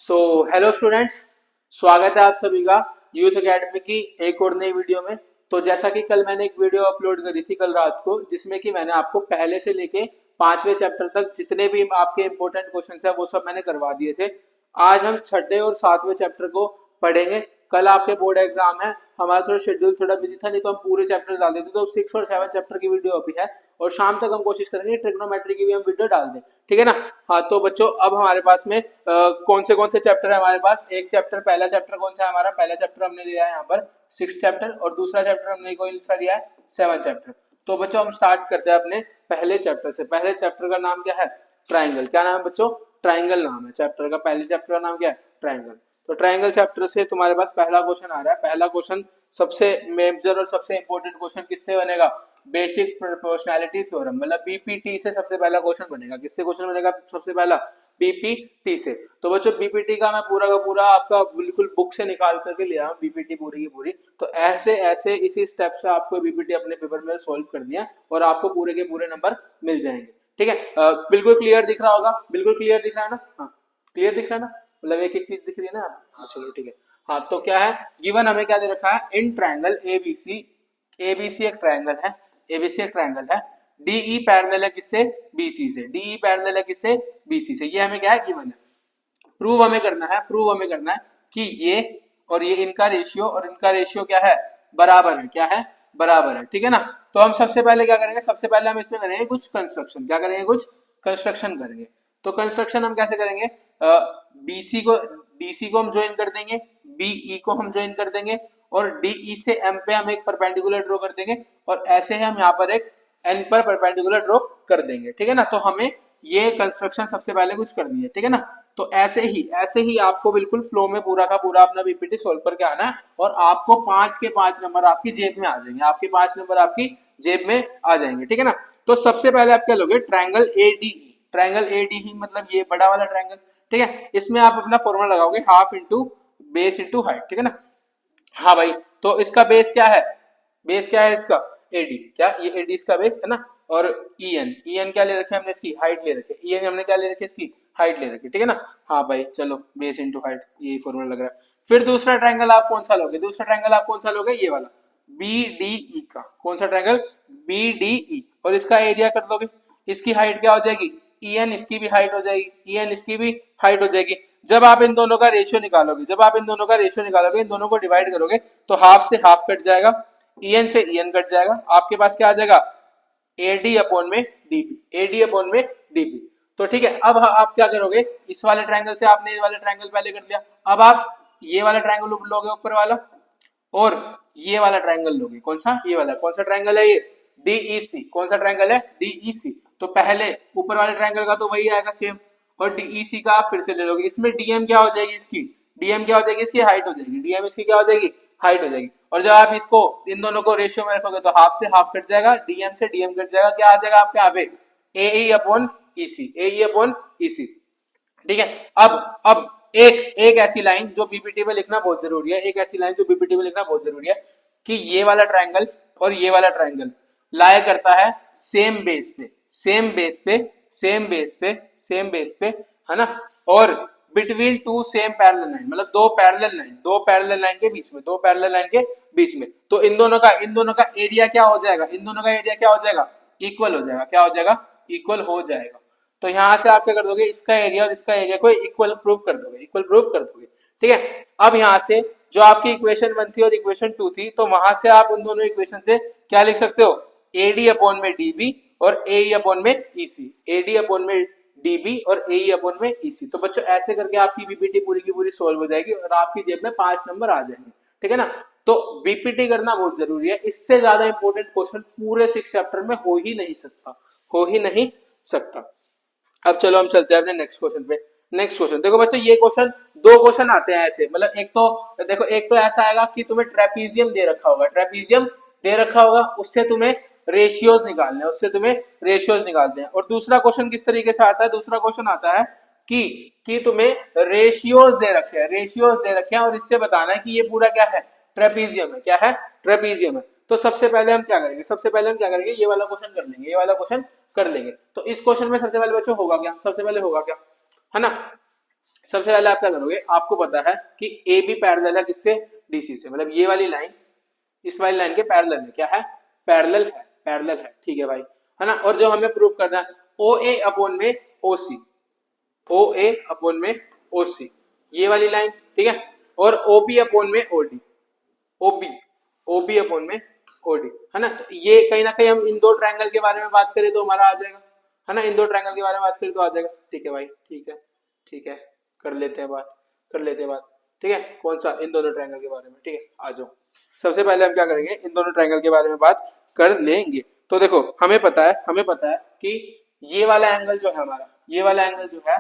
So hello students, स्वागत है आप सभी का यूथ एकेडमी की एक और नई वीडियो में। तो जैसा कि कल मैंने एक वीडियो अपलोड करी थी कल रात को, जिसमें कि मैंने आपको पहले से लेके पांचवें चैप्टर तक जितने भी आपके इंपॉर्टेंट क्वेश्चन है वो सब मैंने करवा दिए थे। आज हम छठे और सातवें चैप्टर को पढ़ेंगे। कल आपके बोर्ड एग्जाम है, हमारा थोड़ा शेड्यूल थोड़ा बिजी था, नहीं तो हम पूरे चैप्टर डाल देते। तो 6 और 7 चैप्टर की वीडियो अभी है और शाम तक हम कोशिश करेंगे ट्रिग्नोमेट्री की भी हम वीडियो डाल दें, ठीक है ना। हाँ तो बच्चों, अब हमारे पास में कौन से चैप्टर है हमारे पास। एक चैप्टर, पहला चैप्टर कौन सा है हमारा, पहला चैप्टर हमने लिया है यहाँ पर 6 चैप्टर, और दूसरा चैप्टर हमने कोई सा लिया है 7 चैप्टर। तो बच्चों हम स्टार्ट करते हैं अपने पहले चैप्टर से। पहले चैप्टर का नाम क्या है, ट्राइंगल। क्या नाम है बच्चों, ट्राइंगल नाम है चैप्टर का। पहले चैप्टर का नाम क्या है, ट्राइंगल। तो ट्राइंगल चैप्टर से तुम्हारे पास पहला क्वेश्चन आ रहा है। पहला क्वेश्चन सबसे मेजर और सबसे इंपॉर्टेंट क्वेश्चन किससे बनेगा, बेसिक प्रोपोर्शनैलिटी थ्योरम, मतलब बीपीटी से सबसे पहला क्वेश्चन बनेगा। किससे क्वेश्चन बनेगा सबसे पहला, बीपीटी से। तो बच्चों बीपीटी का मैं पूरा का पूरा आपका बिल्कुल बुक से निकाल करके लिया हूं, बीपीटी पूरी की पूरी। तो ऐसे ऐसे इसी स्टेप से आपको बीपीटी अपने पेपर में सॉल्व कर दिया और आपको पूरे के पूरे नंबर मिल जाएंगे, ठीक है। बिल्कुल क्लियर दिख रहा होगा, बिल्कुल क्लियर दिख रहा है ना। हाँ क्लियर दिख रहा है ना, मतलब एक एक चीज दिख रही है ना। हाँ चलो ठीक है। हाँ तो क्या है, गिवन हमें क्या दे रखा है, इन ट्रायंगल एबीसी। एबीसी एक ट्रायंगल है, एबीसी एक ट्रायंगल है। डीई पैरेलल है किससे, बीसी से। डीई पैरेलल है किससे, बीसी से। ये हमें क्या है, गिवन है। प्रूव हमें करना है, प्रूव हमें करना है कि ये और ये इनका रेशियो और इनका रेशियो क्या है, बराबर है। क्या है, बराबर है, ठीक है ना। तो हम सबसे पहले क्या करेंगे, सबसे पहले हम इसमें करेंगे कुछ कंस्ट्रक्शन। क्या करेंगे, कुछ कंस्ट्रक्शन करेंगे। तो कंस्ट्रक्शन हम कैसे करेंगे, बीसी को डीसी को हम ज्वाइन कर देंगे, बीई को हम ज्वाइन कर देंगे, और डीई से एम पे हम एक परपेंडिकुलर ड्रॉ कर देंगे, और ऐसे ही हम यहाँ पर एक एन पर परपेंडिकुलर ड्रॉ कर देंगे, ठीक है ना। तो हमें ये कंस्ट्रक्शन सबसे पहले कुछ करनी है, ठीक है ना। तो ऐसे ही आपको बिल्कुल फ्लो में पूरा का पूरा अपना बीपीटी सोल्व करके आना है, और आपको 5 के 5 नंबर आपकी जेब में आ जाएंगे, आपके 5 नंबर आपकी जेब में आ जाएंगे, ठीक है ना। तो सबसे पहले आप क्या लोगे, ट्रायंगल एडीई। ट्रायंगल एडीई मतलब ये बड़ा वाला ट्रायंगल, ठीक है। इसमें आप अपना फॉर्मूला लगाओगे, half into base into height, ठीक है ना। हाँ भाई, तो इसका बेस क्या है, बेस क्या है इसका, एडी। क्या ये एडी इसका बेस है ना। और ईएन क्या ले रखे हमने, इसकी हाइट ले रखे। ईएन हमने क्या ले रखे, इसकी हाइट ले रखी, ठीक है ना। हाँ भाई चलो, बेस इंटू हाइट, यही फॉर्मूला लग रहा है। फिर दूसरा ट्रायंगल आप कौन सा लोगे, दूसरा ट्रायंगल आप कौन सा लोगे, ये वाला बीडीई का। कौन सा ट्रायंगल, बीडीई। और इसका एरिया कर दोगे। इसकी हाइट क्या हो जाएगी, ईएन इसकी भी हाइट हो जाएगी, ईएन इसकी भी हाइट हो जाएगी। जब आप इन दोनों का रेशियो निकालोगे, जब आप इन दोनों का रेशियो निकालोगे, इन दोनों को डिवाइड करोगे, तो हाफ से हाफ कट जाएगा, ईएन से ईएन कट जाएगा। आपके पास क्या आ जाएगा, एडी अपॉन में डीबी, एडी अपॉन में डीबी। तो ठीक है, अब आप क्या करोगे, इस वाले ट्रायंगल से आपने ये वाले ट्रायंगल पहले कर लिया, अब आप ये वाला ट्रायंगल लोगे ऊपर वाला, और ये वाला ट्रायंगल लोगे। कौन सा, ये वाला। कौन सा ट्रायंगल है ये, डीईसी। कौन सा ट्रायंगल है, डीईसी। तो पहले ऊपर वाले ट्रायंगल का तो वही आएगा सेम, और डीईसी का आप फिर से ले लोगे। इसमें डीएम क्या हो जाएगी, इसकी डीएम क्या हो जाएगी, इसकी हाइट हो जाएगी। डीएम इसकी क्या हो जाएगी, हाइट हो जाएगी। और जब आप इसको इन दोनों को रेशियो में रखोगे, तो हाफ से हाफ कट जाएगा, डीएम से डीएम कट जाएगा। क्या आ जाएगा आपके यहाँ पे, ए अपॉन ईसी, ए अपॉन ईसी, ठीक है। अब एक एक ऐसी लाइन जो बीपीटी में लिखना बहुत जरूरी है, एक ऐसी लाइन जो बीपीटी में लिखना बहुत जरूरी है, कि ये वाला ट्रायंगल और ये वाला ट्रायंगल लाया करता है सेम बेस पे, सेम बेस पे, सेम बेस पे, सेम बेस पे, है ना। और between two same parallel line, मतलब दो पैरेलल लाइन, दो पैरेलल लाइन के बीच में, दो पैरेलल लाइन के बीच में। तो इन दोनों का एरिया क्या हो जाएगा, इन दोनों का एरिया क्या हो जाएगा, इक्वल हो जाएगा। क्या हो जाएगा, इक्वल हो जाएगा। तो यहां से आप क्या कर दोगे, इसका एरिया और इसका एरिया को इक्वल प्रूव कर दोगे, इक्वल प्रूव कर दोगे, ठीक है। अब यहां से जो आपकी इक्वेशन 1 थी और इक्वेशन 2 थी, तो वहां से आप उन दोनों इक्वेशन से क्या लिख सकते हो, एडी अपॉन में डीबी और ए अपॉन में ईसी, एडी अपॉन में डीबी और ए अपॉन में ईसी। तो बच्चों ऐसे करके आपकी बीपीटी पूरी की पूरी सोल्व हो जाएगी और आपकी जेब में 5 नंबर आ जाएंगे, ठीक है ना। तो बीपीटी करना बहुत जरूरी है, इससे ज्यादा इंपॉर्टेंट क्वेश्चन पूरे 6 चैप्टर में हो ही नहीं सकता, हो ही नहीं सकता। अब चलो हम चलते हैं अपने नेक्स्ट क्वेश्चन पे। नेक्स्ट क्वेश्चन देखो बच्चों, ये क्वेश्चन दो क्वेश्चन आते हैं ऐसे, मतलब एक तो देखो, एक तो ऐसा आएगा कि तुम्हें ट्रेपीजियम दे रखा होगा, ट्रेपीजियम दे रखा होगा, उससे तुम्हें रेशियोज निकालने हैं, उससे तुम्हें रेशियोज निकालते हैं। और दूसरा क्वेश्चन किस तरीके से आता है, दूसरा क्वेश्चन आता है कि तुम्हें रेशियोज दे रखे हैं, रेशियोज दे रखे हैं, और इससे बताना है कि ये पूरा क्या है, ट्रेपीजियम है। क्या है, ट्रेपीजियम है। तो सबसे पहले हम क्या करेंगे, सबसे पहले हम क्या करेंगे, ये वाला क्वेश्चन कर लेंगे, ये वाला क्वेश्चन कर लेंगे। तो इस क्वेश्चन में सबसे पहले बच्चों होगा क्या, सबसे पहले होगा क्या, है ना। सबसे पहले आप क्या करोगे, आपको पता है कि ए बी पैरेलल है किससे, डीसी से, मतलब ये वाली लाइन इस वाली लाइन के पैरेलल है, क्या है, पैरेलल है, पैरेलल है, ठीक है भाई, है ना। और जो हमें प्रूव करना है ओ ए अपॉन में ओ सी, ओ ए अपॉन में ओ सी, ये वाली लाइन, ठीक है, और ओ बी अपॉन में ओ डी, ओबी, ओबी अपॉन में ओडी, है ना। तो ये कहीं ना कहीं हम इन दो ट्रायंगल के बारे में बात करें तो हमारा आ जाएगा, है ना, इन दो ट्रायंगल के बारे में बात करें तो आ जाएगा, ठीक है भाई, ठीक है, ठीक है, कर लेते हैं बात, कर लेते हैं बात, ठीक है, कौन सा, इन दोनों ट्रायंगल के बारे में, ठीक है, आ जाओ। सबसे पहले हम क्या करेंगे, इन दोनों ट्रायंगल के बारे में बात कर लेंगे। तो देखो हमें पता है, हमें पता है कि ये वाला एंगल जो है हमारा, ये वाला एंगल जो है,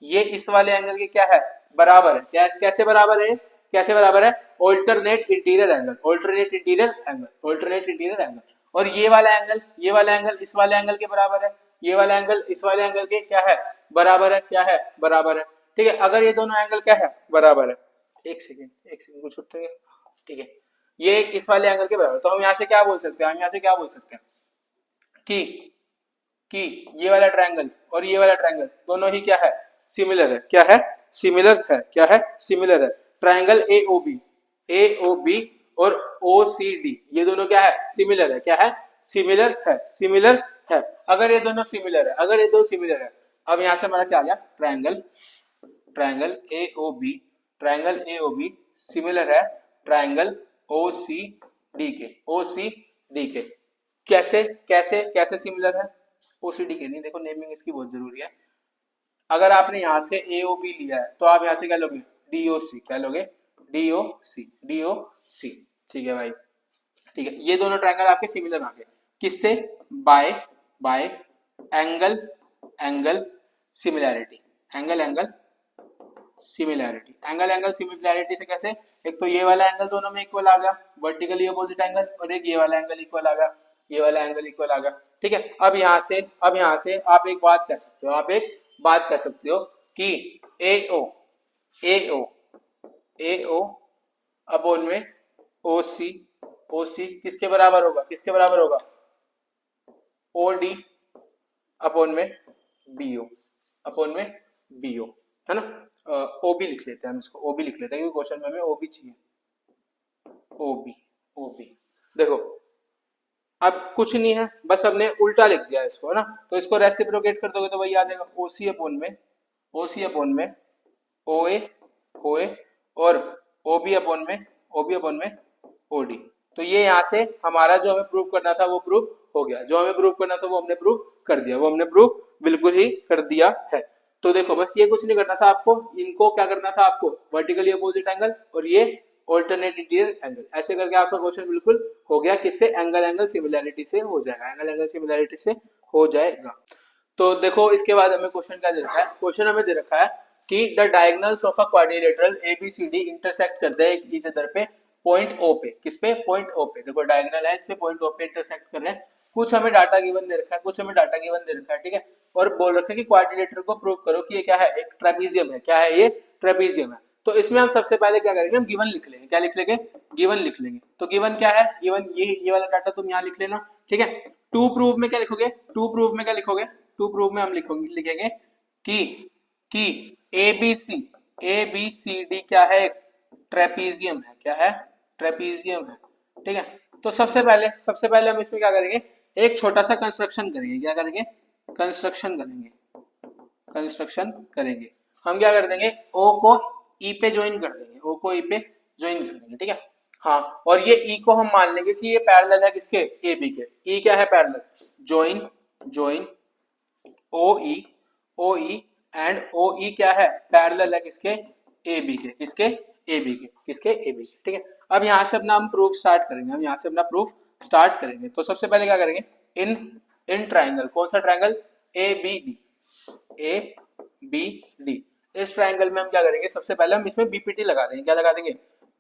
ये इस वाले एंगल के क्या है, बराबर है, क्या कैसे बराबर है, कैसे बराबर है, alternate interior angle, alternate interior angle, alternate interior angle. और ये वाला एंगल, ये वाला एंगल इस वाले एंगल के बराबर है, ये वाला एंगल इस वाले एंगल के क्या है, बराबर है, क्या है, बराबर है, ठीक है। अगर ये दोनों एंगल क्या है, बराबर है, एक सेकंड कुछ छूटते हैं, ठीक है, ये इस वाले एंगल के बराबर, तो हम यहाँ से क्या बोल सकते हैं, हम यहाँ से क्या बोल सकते हैं कि कि ये वाला ट्रायंगल और ये वाला ट्रायंगल दोनों ही क्या है, सिमिलर है, क्या है, सिमिलर है, क्या है, सिमिलर है। ट्रायंगल ए ओ बी और ओ सी डी, ये दोनों क्या है, सिमिलर है, क्या है, सिमिलर है, सिमिलर है। अगर ये दोनों सिमिलर है, अगर ये दो सिमिलर है, अब यहां से हमारा क्या आ गया, triangle, triangle A O B, triangle A O B similar है ट्रायंगल ओ सी डी के, ओ सी डी के। कैसे कैसे कैसे सिमिलर है, ओसीडी के नहीं, देखो नेमिंग इसकी बहुत जरूरी है। अगर आपने यहां से एओबी लिया है तो आप यहां से क्या लोगे, डीओसी, क्या लोगे, डीओसी, डीओसी, ठीक है भाई, ठीक है। ये दोनों ट्रायंगल आपके सिमिलर आ गए, किससे, by by angle, angle similarity, angle angle similarity, angle angle similarity से कैसे, एक तो ये वाला एंगल दोनों में इक्वल आ गया, वर्टिकली अपोजिट एंगल, और एक ये वाला एंगल इक्वल आ गया, ये वाला एंगल इक्वल आ गया, ठीक है। अब यहाँ से, अब यहाँ से आप एक बात कह सकते हो, आप एक बात कह सकते हो कि ए ओ, ए ओ, ए ओ अपॉन में ओ सी, ओ सी किसके बराबर होगा, किसके बराबर होगा, ओ डी अपॉन में बी ओ, अपॉन में बी ओ, है ना। ओबी लिख लेते हैं हम इसको, ओबी लिख लेते हैं क्योंकि क्वेश्चन में हमें ओबी चाहिए, ओबी, ओबी। देखो अब कुछ नहीं है, बस हमने उल्टा लिख दिया इसको, है ना, तो इसको रेसिप्रोकेट कर दोगे तो वही आ जाएगा, ओसी अपॉन में, ओसी अपॉन में ओए, ओए, और ओबी अपॉन में, ओबी अपॉन में ओडी। तो ये यहाँ से हमारा जो हमें प्रूव करना था वो प्रूव हो गया, जो हमें प्रूव करना था वो हमने प्रूव कर दिया, वो हमने प्रूव बिल्कुल ही कर दिया है। तो देखो बस ये कुछ नहीं करना था आपको, इनको क्या करना था आपको, वर्टिकली अपोजिट एंगल और ये ऑल्टरनेट इंटीरियर एंगल, ऐसे करके आपका क्वेश्चन बिल्कुल हो गया, किससे, एंगल एंगल सिमिलैरिटी से हो जाएगा, एंगल एंगल सिमिलैरिटी से हो जाएगा। तो देखो इसके बाद हमें क्वेश्चन क्या दे रखा है, क्वेश्चन हमें दे रखा है कि the diagonals of a quadrilateral ABCD intersect करते हैं ईच अदर पे पॉइंट ओ पे, किस पे, पॉइंट ओ पे, देखो डायगोनल है, इस पे पॉइंट ओ पे इंटरसेक्ट कर रहे हैं। कुछ हमें डाटा गिवन दे रखा है, कुछ हमें डाटा गिवन दे रखा है, ठीक है, और बोल रखा है कि क्वाड्रिलेटरल को प्रूव करो कि ये क्या है, एक ट्रेपीजियम है, क्या है, ये ट्रेपीजियम है। तो इसमें हम सबसे पहले क्या करेंगे, हम गिवन लिख लेंगे, क्या लिख लेंगे, गिवन लिख लेंगे। तो गिवन क्या है, गिवन ये वाला डाटा तुम यहाँ लिख लेना, ठीक है। टू प्रूव में क्या लिखोगे, टू प्रूव में क्या लिखोगे, टू प्रूव में हम लिखेंगे कि ए बी सी डी क्या है, ट्रेपीजियम है, क्या है, ट्रेपीजियम है, ठीक है। तो सबसे पहले हम इसमें क्या करेंगे, एक छोटा सा कंस्ट्रक्शन करेंगे, क्या करेंगे, कंस्ट्रक्शन करेंगे, कंस्ट्रक्शन करेंगे। हम क्या कर देंगे, ओ को ई पे ज्वाइन कर देंगे, ओ को ई पे ज्वाइन कर देंगे, ठीक है। हाँ, और ये ई को हम मान लेंगे कि ये पैरेलल है किसके, ए बी के, ई क्या है, parallel, join, join O E and O E क्या है, पैरेलल है किसके, ए बी के, किसके, ए बी के, किसके, ए बी के, ठीक है। अब यहाँ से अपना हम प्रूफ स्टार्ट करेंगे, हम यहाँ से अपना प्रूफ स्टार्ट करेंगे। तो सबसे पहले क्या करेंगे, इन इन ट्राइंगल, कौन सा triangle, A B D, A B D, इस ट्राइंगल में हम क्या करेंगे, सबसे पहले हम इसमें बीपीटी लगा देंगे, क्या लगा देंगे,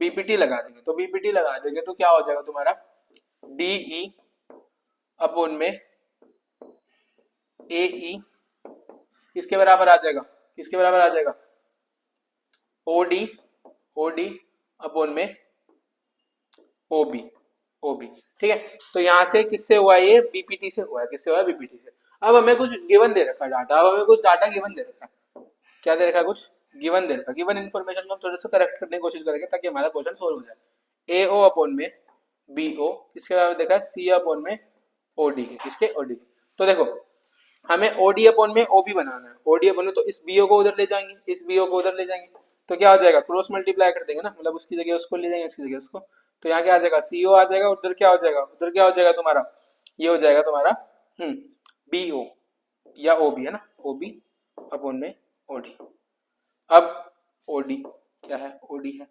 बीपीटी लगा देंगे। तो बीपीटी लगा देंगे तो क्या हो जाएगा तुम्हारा, डी ई अपॉन में ए ई किसके बराबर आ जाएगा, किसके बराबर आ जाएगा, ओडी, ओडी अपॉन में ओबी, ओबी, ठीक है। तो यहां से किससे हुआ, ये बीपीटी से हुआ है, किससे हुआ है, बीपीटी से। अब हमें कुछ गिवन दे रखा है डाटा, अब हमें कुछ डाटा गिवन दे रखा है, क्या दे रखा है, कुछ गिवन दे रखा, गिवन इन्फॉर्मेशन को हम थोड़ा सा करेक्ट करने की कोशिश करेंगे ताकि हमारा क्वेश्चन सोल्व हो जाए। ए ओ अपॉन में बी ओ किसके बराबर देखा है, सी अपॉन में ओ डी के, किसके ओ डी के। तो देखो हमें ओडी अपॉन में ओबी बनाना है, ओडी अपॉन में, तो इस बीओ को उधर ले जाएंगे, इस बीओ को उधर ले जाएंगे, तो क्या हो जाएगा, क्रॉस मल्टीप्लाई कर देंगे ना, मतलब उसकी जगह उसको ले जाएंगे, उसकी जगह उसको, तो यहाँ क्या आ जाएगा, सीओ आ जाएगा, उधर क्या हो जाएगा, उधर क्या हो जाएगा तुम्हारा, ये हो जाएगा तुम्हारा बीओ या ओबी है ना, ओबी अपॉन में ओडी। अब ओडी क्या है, ओडी है,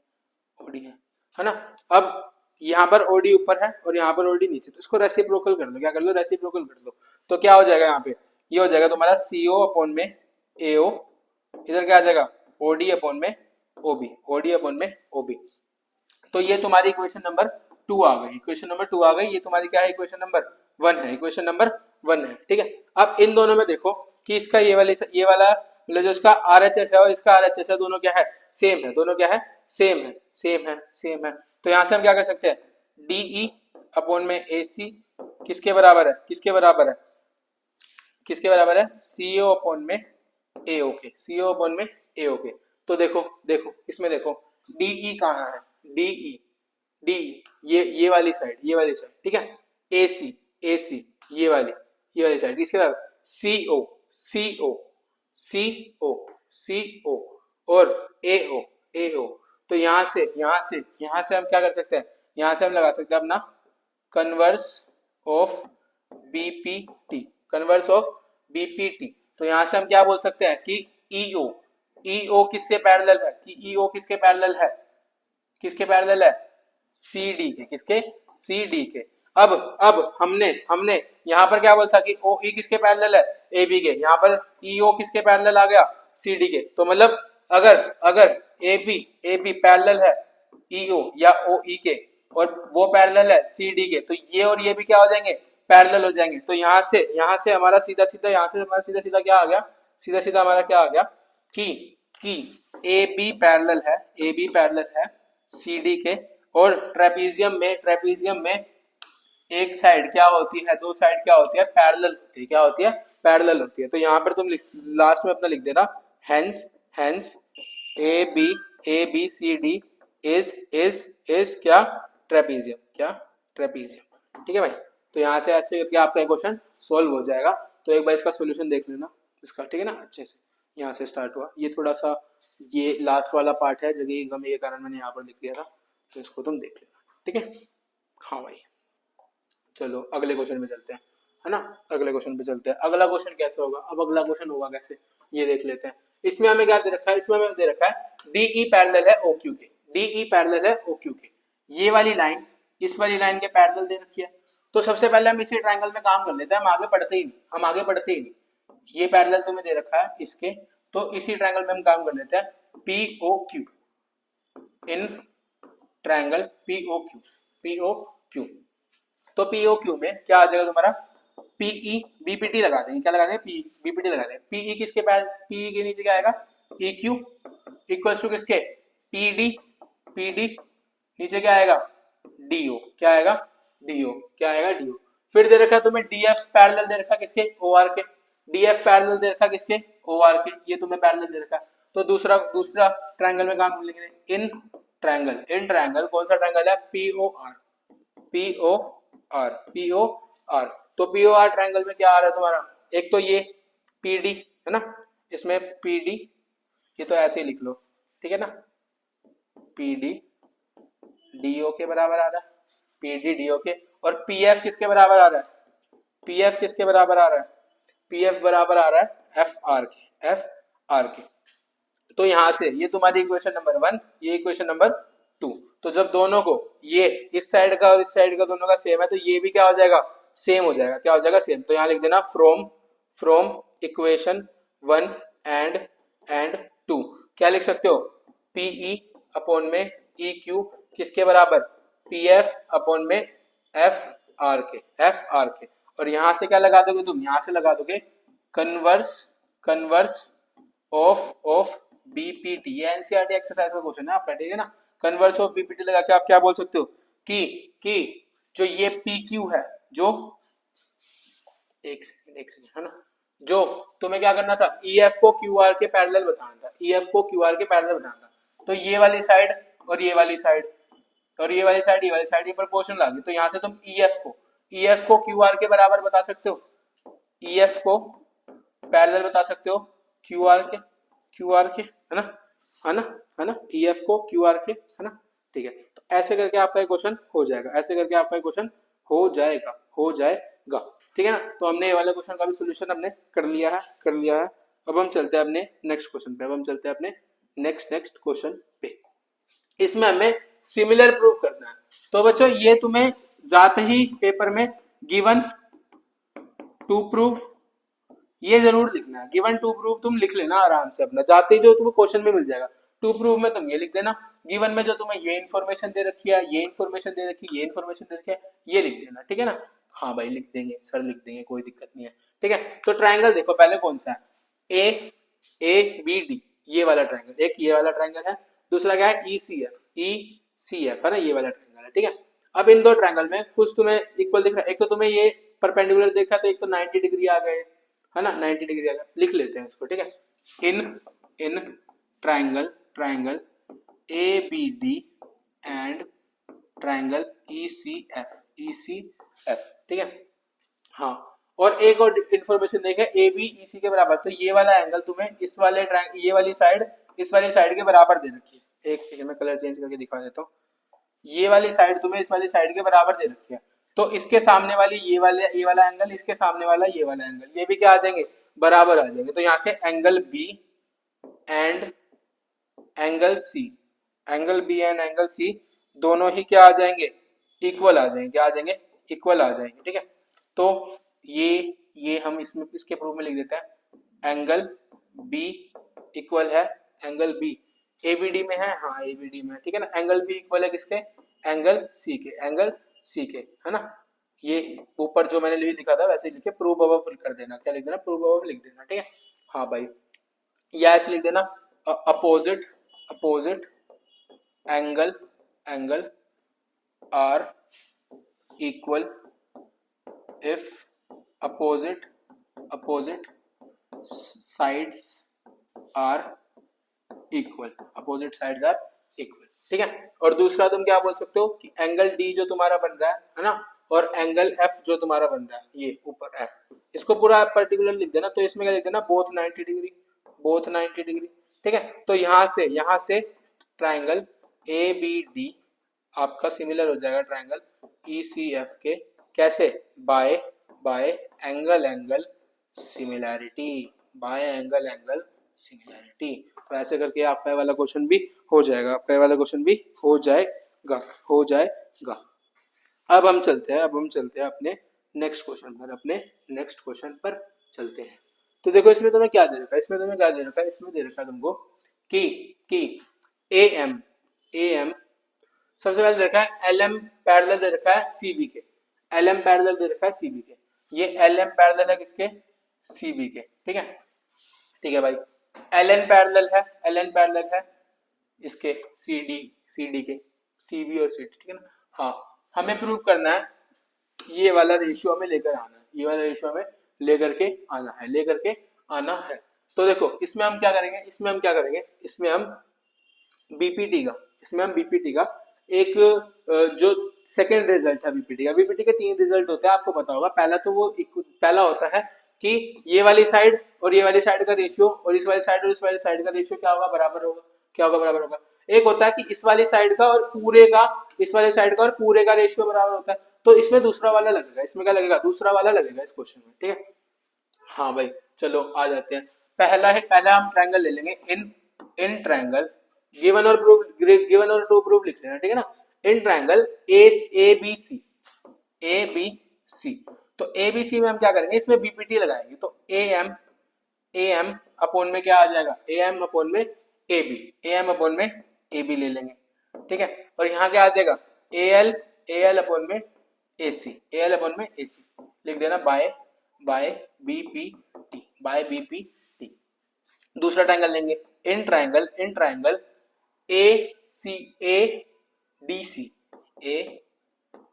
ओडी है ना। अब यहाँ पर ओडी ऊपर है और यहाँ पर ओडी नीचे, तो इसको रेसिप्रोकल कर दो, क्या कर दो, रेसिप्रोकल कर दो, तो क्या हो जाएगा यहाँ पे, ये हो जाएगा तुम्हारा सीओ अपॉन में एओ, इधर क्या आ जाएगा, ओडी अपॉन में ओबी, ओडी अपॉन में ओबी। तो ये तुम्हारी इक्वेशन नंबर 2 आ गई, इक्वेशन नंबर 2 आ गई, ये तुम्हारी क्या है, इक्वेशन नंबर 1 है, इक्वेशन नंबर 1 है, ठीक है। अब इन दोनों में देखो कि इसका ये वाला मतलब जो इसका आरएचएस है और इसका आरएचएस है, दोनों क्या है, सेम है, दोनों क्या है, सेम है, सेम है, सेम है। तो यहां से हम क्या कर सकते हैं, डीई अपॉन में एसी किसके बराबर है, किसके बराबर है, किसके बराबर है, सीओ अपॉन में एओ के, सीओ अपॉन में एओ के। तो देखो देखो इसमें देखो डीई कहाँ है, डीई, डीई ये वाली साइड, ये वाली साइड, ठीक है। एसी, एसी ये वाली साइड, किसके बराबर, सीओ, सीओ, सीओ, सीओ और एओ, एओ। तो यहां से हम क्या कर सकते हैं, यहां से हम लगा सकते हैं अपना converse of BPT, converse of BPT. तो यहां से हम क्या बोल सकते हैं कि ईओ, ईओ किससे पैरेलल है, कि ईओ किसके पैरेलल है, किसके पैरेलल है, सीडी के, किसके, सीडी के। अब हमने यहाँ पर क्या बोला था कि ओ ई किसके पैरेलल है, ए बी के, यहाँ पर ई ओ किसके पैरेलल आ गया, सी डी के। तो मतलब अगर ए बी पैरेलल है ई ओ या ओ ई के और वो पैरेलल है सी डी के, तो ये और ये भी क्या हो जाएंगे, पैरेलल हो जाएंगे। तो यहाँ से हमारा सीधा सीधा, यहाँ से हमारा सीधा सीधा क्या आ गया, सीधा सीधा हमारा क्या आ गया कि ए बी पैरेलल है, ए बी पैरेलल है सी डी के, और ट्रेपीजियम में एक साइड क्या होती है, दो साइड क्या होती है, पैरेलल होती है, क्या होती है, पैरेलल होती है। तो यहाँ पर तुम लास्ट में अपना लिख देना, hence A B C D is क्या, ट्रेपीजियम, क्या, ट्रेपीजियम, ठीक है भाई। तो यहाँ से ऐसे करके आपका क्वेश्चन सोल्व हो जाएगा। तो एक बार इसका सोल्यूशन देख लेना इसका, ठीक है ना, अच्छे से। यहाँ से स्टार्ट हुआ, ये थोड़ा सा ये लास्ट वाला पार्ट है, जगह गमे के कारण मैंने यहाँ पर लिख दिया था, तो इसको तुम देख लेना, ठीक है। हाँ भाई चलो अगले क्वेश्चन में चलते हैं, है ना, अगले क्वेश्चन पे चलते हैं। अगला क्वेश्चन कैसे होगा, अब अगला क्वेश्चन होगा कैसे, ये देख लेते हैं। इसमें हमें क्या दे रखा है, इसमें हमें दे रखा है डीई पैरेलल है ओक्यू के, डीई पैरेलल है ओक्यू के, ये वाली लाइन इस वाली लाइन के पैरेलल दे रखी है। तो सबसे पहले हम इसी ट्रायंगल में काम कर लेते हैं, हम आगे बढ़ते ही नहीं, हम आगे बढ़ते ही नहीं। ये पैरेलल तुम्हें दे रखा है इसके, तो इसी ट्रायंगल में हम काम कर लेते हैं, P O Q, in triangle P O Q, P O Q. तो पीओ क्यू में क्या आ जाएगा तुम्हारा, पीई बीपीटी लगा देंगे, क्या लगा देंगे, पी बीपीटी लगा देंगे। पीई किसके पीई के नीचे क्या आएगा, ई क्यू इक्वल्स टू किसके, पीडी, पीडी नीचे क्या आएगा, डीओ, क्या आएगा, डीओ, क्या आएगा, डीओ। फिर दे रखा है तुम्हें डीएफ पैरेलल दे रखा किसके, ओआर के, डीएफ पैरेलल दे रखा किसके, ओआर के, ये तुम्हें पैरेलल दे रखा। तो दूसरा ट्रायंगल में काम लेंगे, इन ट्रायंगल कौन सा ट्रायंगल है, पीओआर, पीओआर, पीओआर। तो पीओआर ट्रायंगल में क्या आ रहा है तुम्हारा, एक तो ये पीडी है ना, इसमें पीडी, ये तो ऐसे ही लिख लो, ठीक है ना, पीडी डीओ के बराबर आ रहा है, पीडी डीओ के। और पीएफ किसके बराबर आ रहा है, पीएफ किसके बराबर आ रहा है, पीएफ बराबर आ रहा है एफ आर के, एफ आर के। तो यहां से ये तुम्हारी इक्वेशन नंबर 1, ये इक्वेशन नंबर 2। तो जब दोनों को, ये इस साइड का और इस साइड का दोनों का सेम है, तो ये भी क्या हो जाएगा, सेम हो जाएगा, क्या हो जाएगा, सेम। तो यहाँ लिख देना फ्रॉम इक्वेशन 1 एंड 2 क्या लिख सकते हो, पीई अपॉन में ई क्यू किसके बराबर, पीएफ अपॉन में एफ आर के, एफ आर के। और यहां से क्या लगा दोगे तुम, यहां से लगा दोगे कन्वर्स ऑफ बीपीटी, ये एनसीईआरटी एक्सरसाइज का क्वेश्चन है आपका, ठीक है ना। कन्वर्स ऑफ बीपीटी लगा के आप क्या बोल सकते हो कि जो ये पी क्यू है, जो एक सेकंड है ना, जो तुम्हें क्या करना था, EF को QR के पैरेलल बताना था, EF को QR के पैरेलल बताना था। तो ये वाली साइड और ये वाली साइड और ये वाली साइड, ये वाली साइड, ये प्रोपोर्शनल आ गई। तो यहाँ से तुम EF को QR के बराबर बता सकते हो, EF को पैरेलल बता सकते हो QR के, है ना, है ना, है ना, EF को QR के, है ना। ठीक है, तो ऐसे करके आपका क्वेश्चन हो जाएगा, ऐसे करके आपका क्वेश्चन हो जाएगा। ठीक है ना। तो हमने ये वाले क्वेश्चन का भी सोल्यूशन हमने कर लिया है। अब हम चलते हैं अपने नेक्स्ट क्वेश्चन पे, अब हम चलते हैं अपने नेक्स्ट क्वेश्चन पे। इसमें हमें सिमिलर प्रूव करना है। तो बच्चों ये तुम्हें जाते ही पेपर में गिवन टू प्रूव ये जरूर लिखना है। गिवन टू प्रूफ तुम लिख लेना आराम से अपना, जाते ही जो तुम्हें क्वेश्चन में मिल जाएगा। टू प्रूफ में तुम ये लिख देना, गिवन में जो तुम्हें ये इन्फॉर्मेशन दे रखी है, ये इन्फॉर्मेशन दे रखी है, ये इन्फॉर्मेशन दे रखी है, ये लिख देना। ठीक है ना। हाँ भाई लिख देंगे सर, लिख देंगे, कोई दिक्कत नहीं है। ठीक है, तो ट्राइंगल देखो पहले कौन सा है, ABD, ये वाला ट्राइंगल, एक ये वाला ट्राइंगल है, दूसरा क्या है ECF है ना, ये वाला ट्राइंगल है। ठीक है, अब इन दो ट्राइंगल में कुछ तुम्हें इक्वल दिख रहा है, एक तो तुम्हें ये परपेंडिकुलर देखा तो एक तो 90 डिग्री आ गए, है ना, 90 डिग्री आ गया, लिख लेते हैं इसको। ठीक है, in triangle ABD and triangle ECF। ठीक है, हाँ, और एक और इंफॉर्मेशन देखें, ABEC के बराबर, तो ये वाला एंगल तुम्हें इस वाले ये वाली साइड इस वाली साइड के बराबर दे रखी है। एक सेकंड में कलर चेंज करके दिखा देता हूँ। ये वाली साइड तुम्हें इस वाली साइड के बराबर दे रखी है, तो इसके सामने वाली ये वाला एंगल, इसके सामने वाला ये वाला एंगल, ये भी क्या आ जाएंगे, बराबर आ जाएंगे। तो यहाँ से angle B and angle C दोनों ही क्या आ जाएंगे, इक्वल आ जाएंगे, क्या आ जाएंगे, इक्वल आ जाएंगे। ठीक है, तो ये हम इसमें इसके प्रूफ में लिख देते हैं, एंगल B इक्वल है एंगल B ABD में है, हाँ ABD में है। ठीक है ना, एंगल B इक्वल है किसके, एंगल C के, है ना। ये ऊपर जो मैंने लिखा था वैसे लिखे, प्रूव अबव कर देना, क्या लिख देना, प्रूव अबव लिख देना। ठीक है, हाँ भाई, या ऐसे लिख देना, opposite angle are equal if opposite sides are equal, ठीक है। और दूसरा तुम क्या बोल सकते हो कि एंगल D जो तुम्हारा बन रहा है ना, और एंगल F जो तुम्हारा बन रहा है, ये ऊपर F, इसको पूरा पर्टिकुलर लिख देना। तो इसमें क्या लिख देना, बोथ 90 डिग्री। ठीक है, तो यहाँ से ट्राइंगल ABD आपका सिमिलर हो जाएगा ट्राइंगल ECF के, कैसे, बाय एंगल सिमिलैरिटी, तो ऐसे करके आपका वाला क्वेश्चन भी हो जाएगा, हो जाएगा। अब हम चलते हैं अपने नेक्स्ट क्वेश्चन पर चलते हैं। तो देखो इसमें तुम्हें क्या दे रखा है, इसमें दे रखा है तुमको कि AM सबसे पहले दे रखा है LM पैरेलल दे रखा है CB के, ये LM पैरेलल है किसके, CB के। ठीक है भाई, LN पैरेलल है इसके CD के, CB और CD। ठीक है ना, हाँ, हमें प्रूव करना है ये वाला रेशियो हमें लेकर आना है, तो देखो इसमें हम क्या करेंगे, इसमें हम बीपीटी का एक जो सेकेंड रिजल्ट है बीपीटी के 3 रिजल्ट होते हैं, आपको पता होगा। पहला होता है कि ये वाली साइड और ये वाली साइड का रेशियो और इस वाली साइड का रेशियो क्या होगा, बराबर होगा। एक होता है कि इस वाली साइड का और पूरे का रेशियो बराबर होता है, तो इसमें दूसरा वाला लगेगा, इसमें क्या लगेगा, दूसरा वाला लगेगा इस क्वेश्चन में। ठीक है, हाँ भाई, चलो आ जाते हैं। पहला हम ट्रायंगल ले लेंगे, इन ट्रायंगल गिवन और टू प्रूफ लिख लेना। ठीक है ना, इन ट्रायंगल ए बी सी, तो ABC में हम क्या करेंगे, इसमें बीपीटी लगाएंगे, तो AM अपॉन में क्या आ जाएगा, AM अपॉन में AB ले लेंगे। ठीक है, और यहाँ क्या आ जाएगा, AL अपॉन में AC लिख देना, बाय BPT। दूसरा ट्रायंगल लेंगे, in triangle ADC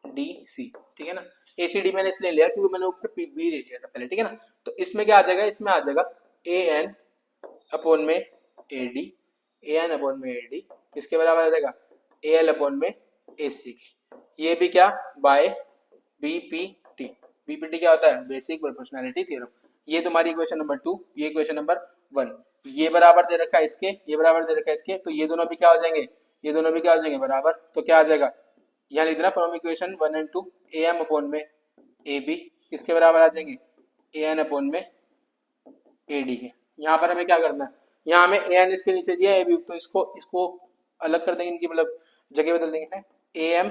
D C, ठीक है ना। ए सी डी मैंने इसलिए लिया क्योंकि मैंने ऊपर पी बी ले लिया था पहले, ठीक है ना। तो इसमें क्या आ जाएगा, इसमें आ जाएगा ए एन अपॉन में A D, A N upon में ए डी किसके बराबर आ जाएगा, ए एल अपॉन में ए सी के। ये भी क्या, by B P T. B P T क्या होता है, बेसिक प्रोपोर्शनैलिटी थ्योरम। ये तुम्हारी इक्वेशन नंबर 2, ये इक्वेशन नंबर 1। ये बराबर दे रखा है इसके, ये बराबर दे रखा है इसके, तो ये दोनों भी क्या हो जाएंगे, ये दोनों भी क्या हो जाएंगे बराबर। तो क्या आ जाएगा, यहाँ लिख देना from equation 1 and 2 A M upon में ए बी किसके बराबर आ जाएंगे, ए एन अपॉन में ए डी के। यहाँ पर हमें क्या करना है, यहाँ हमें ए एन इसके नीचे दिया ए बी, तो इसको इसको अलग कर देंगे, इनकी मतलब जगह बदल देंगे। ए एम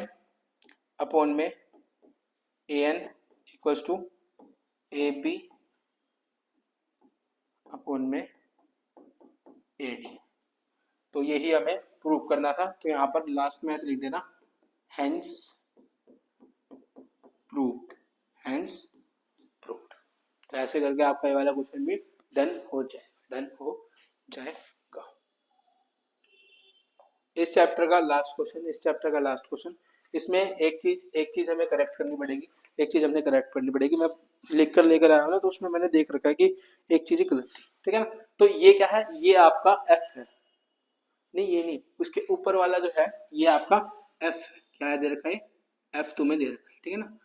अपॉन में A N equals to A B upon में ए डी। तो यही हमें प्रूव करना था। तो यहाँ पर लास्ट में ऐसे लिख देना हेंस प्रूव्ड, हेंस प्रूव्ड। तो ऐसे करके आपका ये वाला क्वेश्चन भी डन हो जाएगा। इस चैप्टर का लास्ट क्वेश्चन, इसमें एक चीज हमें करेक्ट करनी पड़ेगी, मैं लिख कर लेकर आया हूँ ना, तो उसमें मैंने देख रखा है कि एक चीज गलत थी, ठीक है ना। तो ये क्या है, ये आपका एफ है, नहीं ये नहीं, उसके ऊपर वाला जो है ये आपका एफ है। क्या है दे रखा है, एफ तुम्हें दे रखा है, ठीक है ना।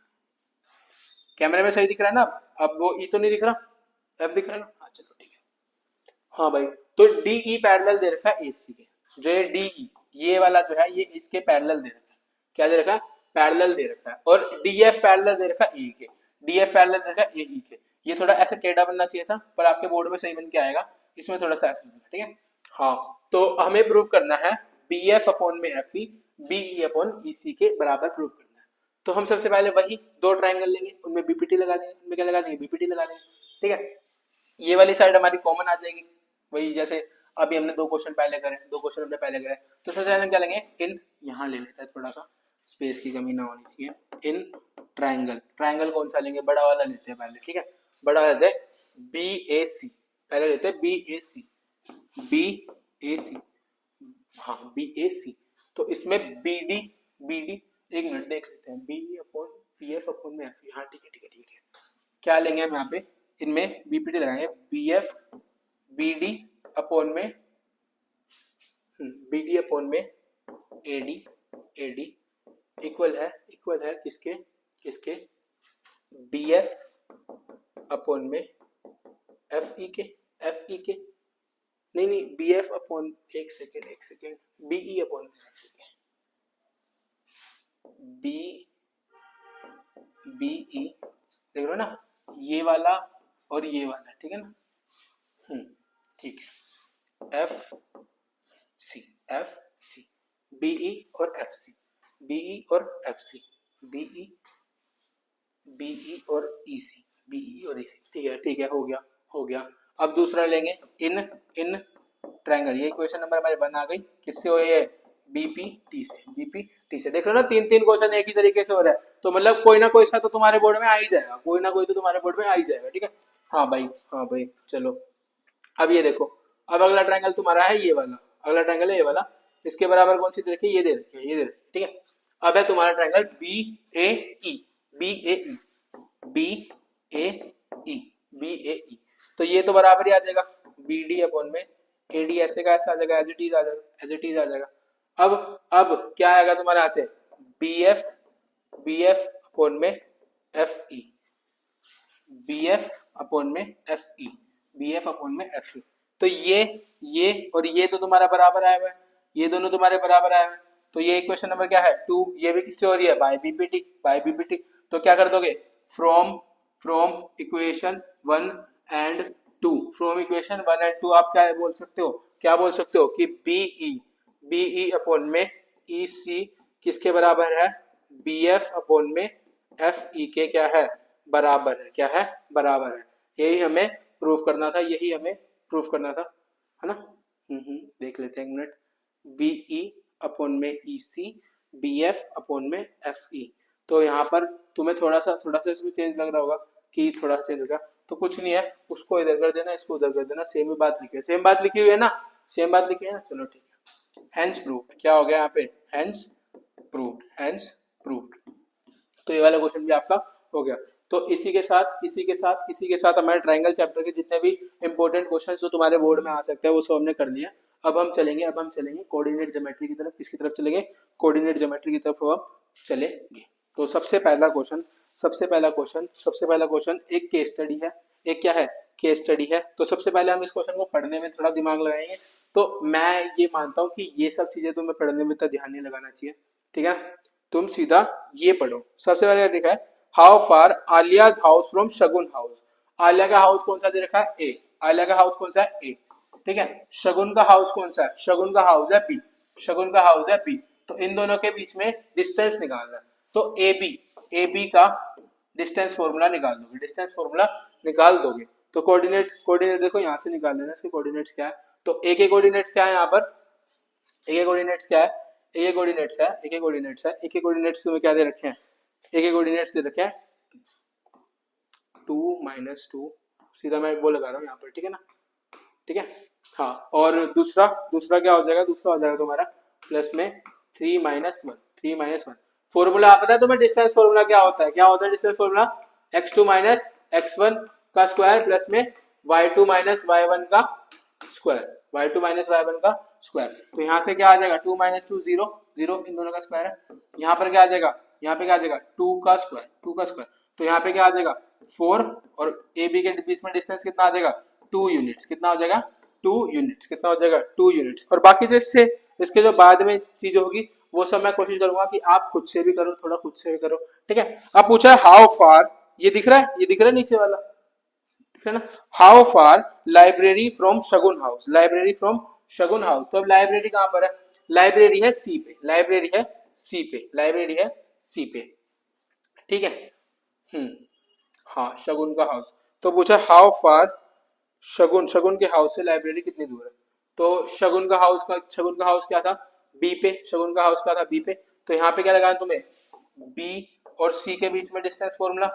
कैमरे में सही दिख रहा है ना, अब वो ई तो नहीं दिख रहा, एफ दिख रहा है ना, हाँ चलो ठीक है। हाँ भाई, तो डी ई पैरेलल दे रखा है ए सी के, जो ये डी ई ये वाला जो है ये इसके पैरेलल दे रखा है। क्या दे रखा है, पैरेलल दे रखा है। और डी एफ पैरेलल दे रखा है ए के, डी एफ पैरेलल दे रखा है ए ई के। ये थोड़ा ऐसे टेढ़ा बनना चाहिए था, पर आपके बोर्ड में सही बन के आएगा, इसमें थोड़ा सा ऐसे बनना, ठीक है। हाँ, तो हमें प्रूव करना है बी एफ अपॉन में F E, B E upon E C के बराबर प्रूव करना है। तो हम सबसे पहले वही दो ट्राइंगल लेंगे, उनमें बीपीटी लगा देंगे, उनमें क्या लगा देंगे, बीपीटी लगा देंगे, ठीक है। ये वाली साइड हमारी कॉमन आ जाएगी, वही जैसे अभी हमने दो क्वेश्चन पहले करे, तो सबसे पहले क्या लेंगे, इन यहाँ ले लेते हैं, थोड़ा सा स्पेस की कमी ना होनी चाहिए। इन ट्राइंगल कौन सा लेंगे, बड़ा वाला लेते हैं पहले, ठीक है। बड़ा वाला लेते हैं बी ए सी, पहले लेते हैं बी ए सी, बी ए सी, हाँ बी ए सी। तो इसमें बी डी, एक मिनट देख लेते हैं, B upon P F upon में एफ, हाँ ठीक है। क्या लेंगे हम यहाँ पे, इनमें बीपीटी लगाएंगे, B F B D upon में बी डी अपॉन में ए डी इक्वल है किसके बी एफ अपॉन में एफ ई के, नहीं बी एफ अपॉन एक second B E upon B E, देख रहे हो ना, ये वाला और ये वाला, ठीक है ना। ठीक है, एफ सी बीई और एफ सी, बीई और एफ सी, बीई और ई सी, ठीक है, हो गया। अब दूसरा लेंगे इन ट्रायंगल, ये इक्वेशन नंबर हमारे 1 आ गई, किससे हो, ये बीपीटी से, देख रहे हो ना, तीन क्वेश्चन एक ही तरीके से हो रहा है, तो मतलब कोई ना कोई सा तो तुम्हारे बोर्ड में आ ही जाएगा, ठीक है। हाँ भाई चलो, अब ये देखो, अब अगला ट्रायंगल तुम्हारा है ये वाला, अगला ट्रायंगल है ये वाला, इसके बराबर कौन सी दे रखी है, ये दे रखी है, ठीक है। अब है तुम्हारा ट्रायंगल बी ए ई, तो ये तो बराबर ही आ जाएगा बी डी अपॉन में ए डी, ऐसे का ऐसा आ जाएगा, एज इट इज आ जाएगा। अब क्या आएगा तुम्हारा यहाँ से, बी एफ अपॉन में एफ ई, तो ये और ये तो तुम्हारा बराबर आया हुआ है, ये दोनों तुम्हारे बराबर आया हुआ है, तो ये इक्वेशन नंबर क्या है 2, ये भी किससे हो रही है, बाय बीपीटी। तो क्या कर दोगे, फ्रॉम इक्वेशन 1 एंड 2, आप क्या बोल सकते हो कि बीई अपॉन में ई सी किसके बराबर है, बी एफ अपॉन में एफ ई के क्या है, बराबर है। यही हमें प्रूफ करना था, है ना। देख लेते हैं एक मिनट, बीई अपॉन में ई सी, बी एफ अपॉन में एफ ई। तो यहाँ पर तुम्हें थोड़ा सा इसमें चेंज लग रहा होगा कि थोड़ा सा चेंज होगा, तो कुछ नहीं है, उसको इधर कर देना, इसको उधर कर देना, सेम बात लिखी हुई है ना, चलो ठीक है। हेंस प्रूव्ड, क्या हो गया यहाँ पे, हेंस प्रूव्ड। तो ये वाला क्वेश्चन भी आपका हो गया। तो इसी के साथ हमारे ट्राइंगल चैप्टर के जितने भी इंपॉर्टेंट क्वेश्चन जो तुम्हारे बोर्ड में आ सकते हैं वो सब हमने कर लिया। अब हम चलेंगे कोऑर्डिनेट ज्योमेट्री की तरफ। किसकी तरफ चलेंगे? कोऑर्डिनेट ज्योमेट्री की तरफ हम चलेंगे। तो सबसे पहला क्वेश्चन एक केस स्टडी है। एक क्या है? केस स्टडी है। तो सबसे पहले हम इस क्वेश्चन को पढ़ने में थोड़ा दिमाग लगाएंगे। तो मैं ये मानता हूँ कि ये सब चीजें तुम्हें पढ़ने में इतना ध्यान नहीं लगाना चाहिए, ठीक है? तुम सीधा ये पढ़ो। सबसे पहले देखा है how far Alia's house from Shagun house. Alia का हाउस कौन सा दे रखा है? ए। आलिया का हाउस कौन सा है? ए, ठीक है। शगुन का हाउस कौन सा है? शगुन का हाउस है बी। शगुन का हाउस है बी। तो इन दोनों के बीच में डिस्टेंस निकालना है। तो ए बी का डिस्टेंस फॉर्मूला निकाल दोगे। डिस्टेंस फॉर्मूला निकाल दोगे तो कोऑर्डिनेट देखो यहाँ से निकाल लेना। इसके कोऑर्डिनेट्स क्या है? तो ए के कोऑर्डिनेट्स क्या है? यहाँ पर ए के कोऑर्डिनेट्स क्या है? ए के कोऑर्डिनेट्स तुम्हें क्या दे रखे हैं? ए के कोऑर्डिनेट्स दे रखे हैं 2 - 2। सीधा मैं वो लगा रहा हूँ यहाँ पर, ठीक है ना? ठीक है, हाँ। और दूसरा क्या हो जाएगा? दूसरा हो जाएगा तुम्हारा प्लस में 3 - 1। फॉर्मूला पता है तुम्हें? डिस्टेंस फॉर्मूला क्या होता है? क्या होता है डिस्टेंस फॉर्मूला? x2 - x1 का स्क्वायर प्लस में y2 - y1 का स्क्वायर। तो यहाँ से क्या आ जाएगा? 2 - 2 0 0, इन दोनों का स्क्वायर है। यहाँ पर क्या आ जाएगा? 2 का स्क्वायर। तो यहाँ पे क्या आ जाएगा? 4। और ए बी के बीच में डिस्टेंस कितना आ जाएगा? 2 यूनिट्स। कितना हो जाएगा? 2 यूनिट्स। और बाकी जो इसके जो बाद में चीजें होगी वो सब मैं कोशिश करूंगा कि आप खुद से भी करो, थोड़ा खुद से भी करो, ठीक है? अब पूछा है हाउ फार, ये दिख रहा है नीचे वाला, दिख रहा है ना? How far library from Shagun house. तो अब लाइब्रेरी कहां पर है? लाइब्रेरी है सी पे। ठीक है। हाँ, शगुन का हाउस। तो पूछा हाउ फार शगुन के हाउस से लाइब्रेरी कितनी दूर है? तो शगुन का हाउस क्या था? बी पे। शगुन का हाउस क्या था? बी पे। तो यहाँ पे क्या लगाना तुम्हें? बी और सी के बीच में डिस्टेंस फॉर्मूला।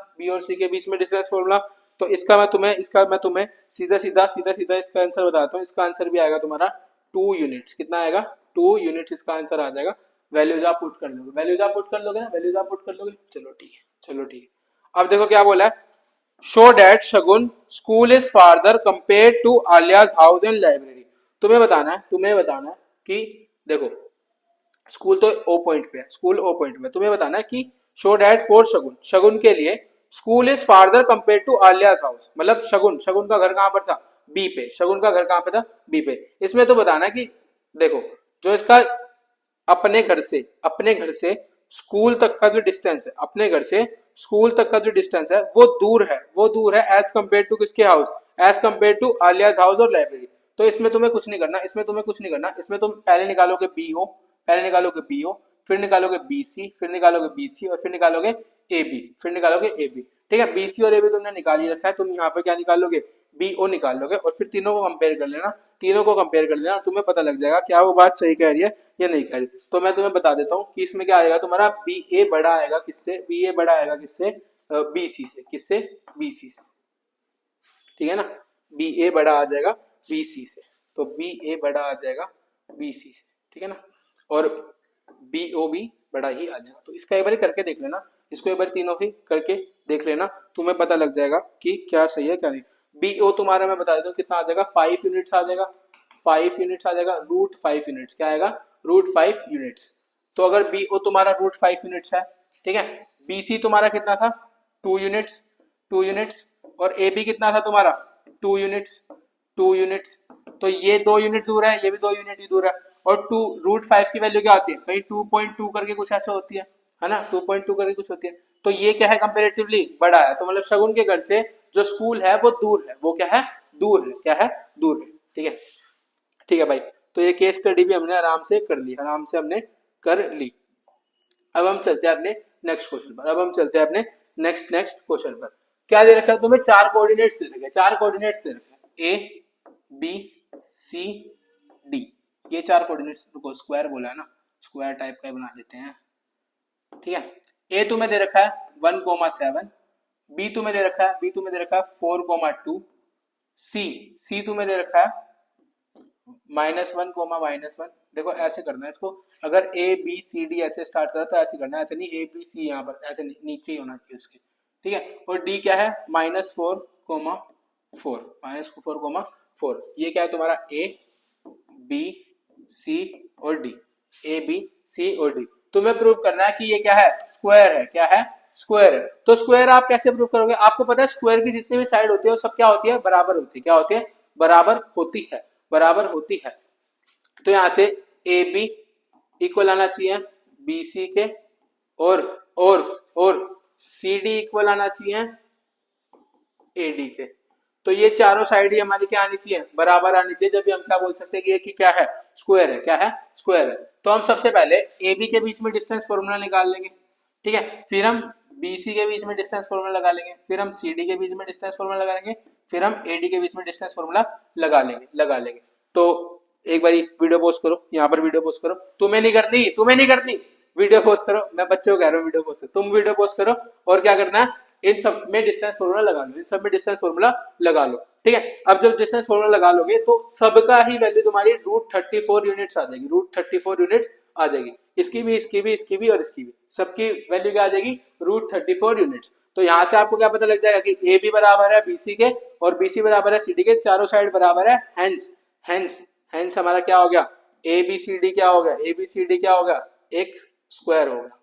तो इसका मैं तुम्हें सीधा इसका आंसर बताता हूँ। इसका आंसर भी आएगा तुम्हारा 2 यूनिट्स। कितना आएगा? 2 यूनिट्स इसका आंसर आ जाएगा। वैल्यूज आप पुट कर लोगे ना? चलो ठीक है। अब देखो क्या बोला है। Show that Shagun school is farther compare to Alia's house and library. तुम्हें बताना है कि देखो स्कूल तो ओ पॉइंट पे है। तुम्हें बताना है कि शो डेट फॉर शगुन के लिए school is farther compare to Alia's house. मतलब शगुन का घर कहां पर था? बी पे। शगुन का घर कहां पे था? बी पे। इसमें तो बताना है कि देखो जो इसका अपने घर से स्कूल तक का जो डिस्टेंस है, वो दूर है एज कंपेयर टू किसके house? As compare to Alia's house और लाइब्रेरी। तो इसमें तुम्हें कुछ नहीं करना। इसमें तुम पहले निकालोगे बी ओ, फिर निकालोगे बी सी और फिर निकालोगे ए बी। ठीक है, बी सी और ए बी तुमने निकाल ही रखा है। तुम यहाँ पे क्या निकालोगे? बी ओ निकाल लोगे और फिर तीनों को कंपेयर कर लेना। और तुम्हें पता लग जाएगा क्या वो बात सही कह रही है या नहीं कह रही। तो मैं तुम्हें बता देता हूँ कि इसमें क्या आएगा तुम्हारा? बी ए बड़ा आएगा किससे? बी सी से। किससे? बी सी से, ठीक है ना? बी ए बड़ा आ जाएगा बी सी से। तो बी ए बड़ा आ जाएगा बी सी से, ठीक है ना? और बी ओ भी बड़ा ही आ जाएगा। तो इसका एक बार करके देख लेना। इसको एक बार तीनों ही करके देख लेना, तुम्हें पता लग जाएगा कि क्या सही है क्या नहीं। बी ओ तुम्हारा मैं बता देता हूँ कितना आ जाएगा? 5 यूनिट्स आ जाएगा। Root 5 units. क्या आएगा? Root 5 units. तो अगर बी ओ तुम्हारा रूट 5 यूनिट्स है, ठीक है, बी सी तुम्हारा कितना था? 2 यूनिट्स। और ए बी कितना था तुम्हारा? 2 यूनिट्स। तो ये 2 यूनिट दूर है, ये भी 2 यूनिट ही दूर है। और 2 रूट 5 की वैल्यू क्या होती है? कहीं 2.2 करके कुछ ऐसा होती है ना? 2.2 करके कुछ होती है। तो ये क्या है? कंपैरेटिवली बड़ा है। तो मतलब शगुन के घर से जो स्कूल है वो दूर है। वो क्या है? दूर है। ठीक है भाई। तो ये केस स्टडी भी हमने आराम से कर ली। अब हम चलते हैं अपने नेक्स्ट क्वेश्चन पर। क्या दे रखा है तुम्हें? 4 कोऑर्डिनेट्स दे रखे हैं। A B C D. ये 4 कोऑर्डिनेट्स को स्क्वायर बोला है ना, स्क्वायर टाइप का बना लेते हैं, ठीक है। ए तुम्हें दे रखा है 1,7। बी तुम्हें दे रखा है 4,2। सी तुम्हें दे रखा है -1 कोमा -1। देखो ऐसे करना है इसको, अगर ए बी सी डी ऐसे स्टार्ट करा तो ऐसे करना है, ऐसे नहीं ए बी सी यहाँ पर ऐसे नीचे ही होना चाहिए उसके, ठीक है। और डी क्या है -4 कोमा 4, -4 कोमा 4, ये क्या है तुम्हारा ए बी सी और डी, ए बी सी और डी। तुम्हें प्रूव करना है कि ये क्या है, स्क्वायर है, क्या है, स्क्वायर है। तो स्क्वायर आप कैसे प्रूव करोगे, आपको पता है स्क्वायर की जितनी भी साइड होती है वो सब क्या होती है, बराबर होती है, क्या होती है, बराबर होती है, बराबर होती है। तो यहां से ए बी इक्वल आना चाहिए बी सी के, और और और सी डी इक्वल आना चाहिए ए डी के। तो ये चारों साइड ही हमारी क्या आनी चाहिए, बराबर आनी चाहिए, जब हम क्या बोल सकते हैं कि ये कि क्या है, स्क्वायर है, क्या है, स्क्वायर है। तो हम सबसे पहले ए बी के बीच में डिस्टेंस फॉर्मूला निकाल लेंगे, ठीक है। फिर हम बी सी के बीच में डिस्टेंस फॉर्मूला लगा लेंगे, फिर हम सी डी के बीच में डिस्टेंस फॉर्मूला लगा लेंगे, फिर हम ए डी के बीच में डिस्टेंस फॉर्मूला लगा लेंगे। तो एक बार वीडियो पोस्ट करो, यहाँ पर वीडियो पोस्ट करो, तुम्हें नहीं करनी, तुम्हें नहीं करनी, वीडियो पोस्ट करो, मैं बच्चों को कह रहा हूँ वीडियो पोस्ट, तुम वीडियो पोस्ट करो और क्या करना है, इन सब में डिस्टेंस फॉर्मूला लगा लो, इन सब में डिस्टेंस फॉर्मूला लगा लो, ठीक है। अब जब डिस्टेंस फॉर्मूला लगा लोगे तो सबका ही वैल्यू तुम्हारी √34 यूनिट्स आ जाएगी, √34 यूनिट्स आ जाएगी, इसकी भी, इसकी भी, इसकी भी और इसकी भी, सबकी वैल्यू क्या आ जाएगी, √34 यूनिट्स। तो यहाँ से आपको क्या पता लग जाएगा कि ए बी बराबर है बीसी के और बीसी बराबर है सी डी के, चारों साइड बराबर है, हेंस हेंस हेंस हमारा क्या हो गया, ए बी सी डी क्या हो गया, ए बी सी डी क्या हो गया, एक स्क्वायर हो गया,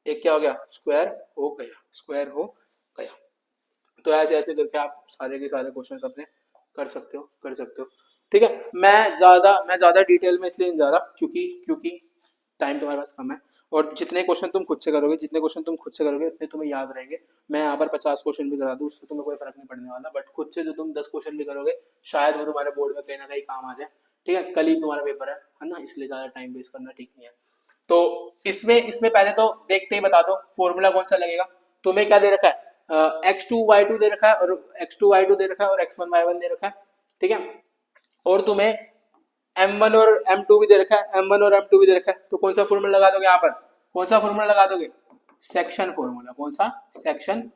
एक क्या हो गया, स्क्वायर हो गया, स्क्वायर हो गया। तो ऐसे ऐसे करके आप सारे के सारे क्वेश्चंस अपने कर सकते हो, कर सकते हो, ठीक है। मैं ज्यादा डिटेल में इसलिए नहीं जा रहा क्योंकि टाइम तुम्हारे पास कम है, और जितने क्वेश्चन तुम खुद से करोगे, जितने क्वेश्चन तुम खुद से करोगे उतने तुम्हें याद रहेंगे। मैं यहाँ पर 50 क्वेश्चन भी करा दूं उससे तुम्हें कोई फर्क नहीं पड़ने वाला, बट खुद से जो तुम 10 क्वेश्चन भी करोगे शायद वो तुम्हारे बोर्ड में कहीं ना कहीं काम आ जाए, ठीक है। कल ही तुम्हारा पेपर है ना, इसलिए ज्यादा टाइम वेस्ट करना ठीक नहीं है। तो इसमें इसमें पहले तो देखते ही बता दो फॉर्मूला कौन सा लगेगा। तुम्हें क्या दे रखा है, x2y2 दे रखा है और x2y2 दे रखा है और x1y1 दे रखा है, ठीक है। और तुम्हें m1 और m2 भी दे रखा है, m1 और m2 भी दे रखा है। तो कौन सा फॉर्मूला लगा दोगे यहाँ पर, कौन सा फॉर्मूला लगा दोगे, सेक्शन फॉर्मूला, कौन सा, सेक्शन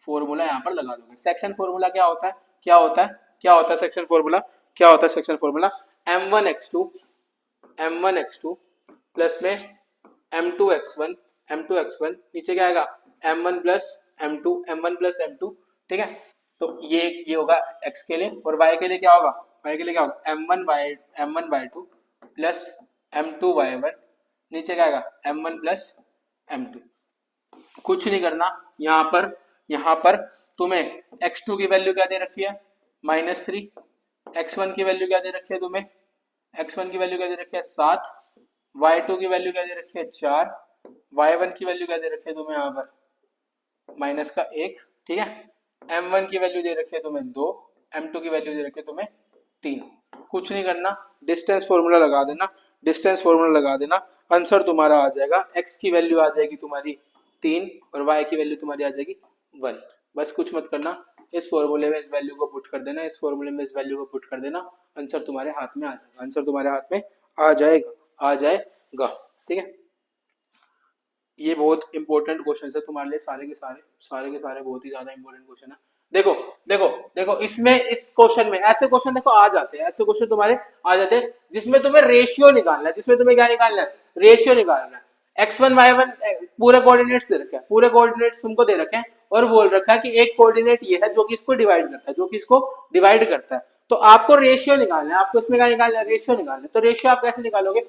फॉर्मूला यहाँ पर लगा दोगे। सेक्शन फॉर्मूला क्या होता है, क्या होता है, क्या होता है सेक्शन फॉर्मूला, क्या होता है सेक्शन फॉर्मूला, m1x2 प्लस में m2x1 नीचे क्या आएगा, m1 प्लस m2, ठीक है। तो ये होगा x के लिए, और y के लिए क्या होगा, y के लिए क्या होगा, m1y2 प्लस m2y1, नीचे क्या आएगा, m1 प्लस m2। कुछ नहीं करना, यहाँ पर तुम्हें x2 की वैल्यू क्या दे रखी है, -3, x1 की वैल्यू क्या दे रखी है तुम्हें, x1 की वैल्यू क्या दे रखी है 7, y2 की वैल्यू क्या दे रखी है 4, y1 की वैल्यू क्या दे रखी है तुम्हें यहाँ पर -1, ठीक है। m1 की वैल्यू दे रखी है तुम्हें 2, m2 की वैल्यू दे रखी है तुम्हें 3। कुछ नहीं करना, डिस्टेंस फॉर्मूला लगा देना, डिस्टेंस फॉर्मूला लगा देना, आंसर तुम्हारा आ जाएगा, x की वैल्यू आ जाएगी तुम्हारी 3 और y की वैल्यू तुम्हारी आ जाएगी 1। बस कुछ मत करना, इस फॉर्मूले में इस वैल्यू को पुट कर देना, इस फॉर्मूले में इस वैल्यू को पुट कर देना, आंसर तुम्हारे हाथ में आ जाएगा, आंसर तुम्हारे हाथ में आ जाएगा, आ जाएगा, ठीक है। ये बहुत इंपॉर्टेंट क्वेश्चन है तुम्हारे लिए, सारे के सारे बहुत ही ज्यादा इंपॉर्टेंट क्वेश्चन है। देखो देखो देखो, इसमें इस क्वेश्चन में ऐसे क्वेश्चन देखो आ जाते हैं, ऐसे क्वेश्चन तुम्हारे आ जाते हैं जिसमें तुम्हें रेशियो निकालना है, जिसमें तुम्हें क्या निकालना है, रेशियो निकालना है। x1 y1 पूरे कोऑर्डिनेट्स दे रखे हैं, पूरे कोऑर्डिनेट्स तुमको दे रखे हैं और बोल रखा है कि एक कोऑर्डिनेट ये है जो कि इसको डिवाइड करता है, जो कि इसको डिवाइड करता है। तो आपको रेशियो निकालना है, आपको इसमें क्या निकालना है, रेशियो निकालना है। तो रेशियो आप कैसे निकालोगे,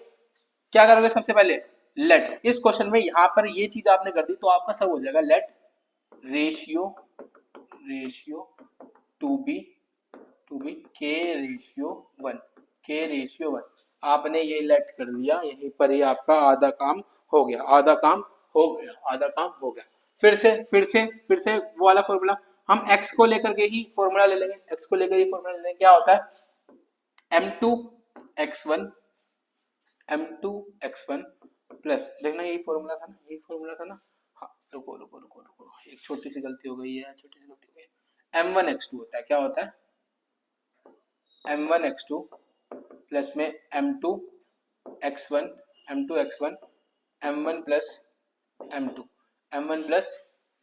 क्या करोगे, सबसे पहले लेट, इस क्वेश्चन में यहाँ पर ये चीज आपने कर दी तो आपका सब हो जाएगा, लेट रेशियो टू बी के रेशियो 1, आपने ये लेट कर दिया, यहीं पर ही आपका आधा काम हो गया, आधा काम हो गया। फिर से वो वाला फॉर्मूला, हम x को लेकर के ही फॉर्मूला ले लेंगे, x को लेकर ही फॉर्मूला ले लेंगे। क्या होता है m2x1 प्लस, देखना यही फॉर्मूला था ना, यही फॉर्मूला था ना, हाँ रुको, एक छोटी सी गलती हो गई है, m1x2 होता है, क्या होता है m1x2 प्लस में m2x1 m1 प्लस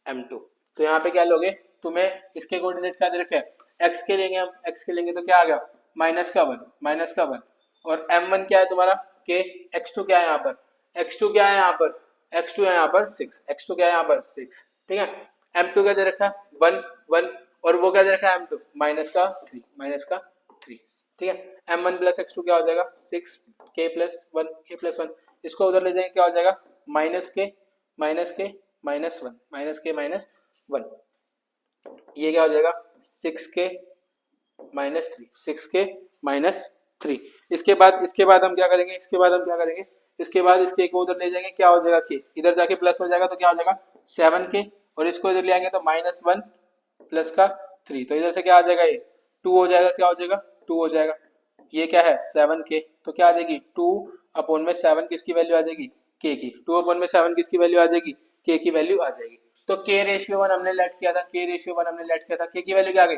m2। तो यहाँ पे क्या लोगे, तुम्हें इसके कोऑर्डिनेट क्या दे रखे हैं, x के लेंगे हम, x के लेंगे तो क्या आ गया, -1, और m1 क्या है तुम्हारा k, x2 क्या है यहाँ पर, x2 क्या है यहाँ पर, x2 है यहाँ पर 6, x2 क्या है यहाँ पर 6, ठीक है। m2 क्या दे रखा है 1 1, और वो क्या दे रखा है m2 माइनस का 3, माइनस का 3, ठीक है। m1 प्लस x2 क्या हो जाएगा 6 k प्लस 1, k प्लस 1, इसको उधर ले जाएंगे क्या हो जाएगा माइनस के माइनस के माइनस 1, माइनस के माइनस 1, ये क्या हो जाएगा 6k माइनस 3, 6k माइनस 3। इसके बाद हम क्या करेंगे, इसके बाद इसके को उधर ले जाएंगे क्या हो जाएगा k, इधर जाके प्लस हो जाएगा तो क्या हो जाएगा 7k, और इसको इधर ले आएंगे तो माइनस 1 प्लस का 3, तो इधर से क्या आ जाएगा ये 2 हो जाएगा, क्या हो जाएगा 2 हो जाएगा। ये क्या है 7k, तो क्या आ जाएगी 2 अपॉन में 7 किसकी वैल्यू आ जाएगी k की, 2 अपॉन में 7 किसकी वैल्यू आ जाएगी k की वैल्यू आ जाएगी। तो k रेशियो 1 हमने लेट किया था, k की वैल्यू क्या आ गई